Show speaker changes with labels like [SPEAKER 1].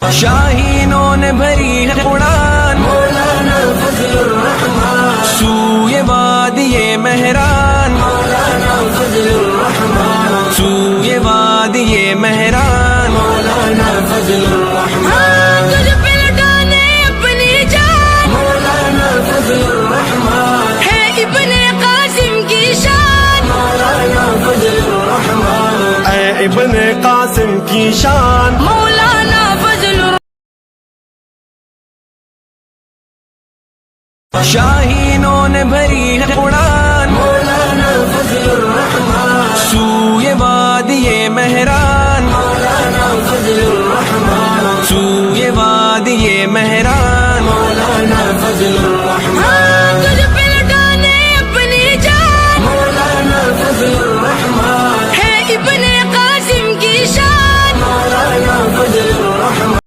[SPEAKER 1] شاہینوں نے بھری ہے اڑان
[SPEAKER 2] مولانا فضل الرحمان،
[SPEAKER 1] سوئے وادی مہران
[SPEAKER 2] مولانا فضل الرحمان،
[SPEAKER 1] سوئے وادی مہران
[SPEAKER 2] مولانا فضل الرحمان،
[SPEAKER 3] تجھ پہ لٹانے اپنی جان،
[SPEAKER 2] مولانا فضل الرحمان،
[SPEAKER 3] ہے ابن قاسم کی شان،
[SPEAKER 2] مولانا فضل الرحمان، اے ابن قاسم کی شان،
[SPEAKER 3] مولانا فضل
[SPEAKER 1] شاہینوں نے بھری ہے اڑان
[SPEAKER 2] مولانا فضل الرحمان،
[SPEAKER 1] سوئے وادی مہران
[SPEAKER 2] مولانا فضل الرحمان،
[SPEAKER 1] سوئے وادی مہران
[SPEAKER 2] مولانا فضل الرحمان،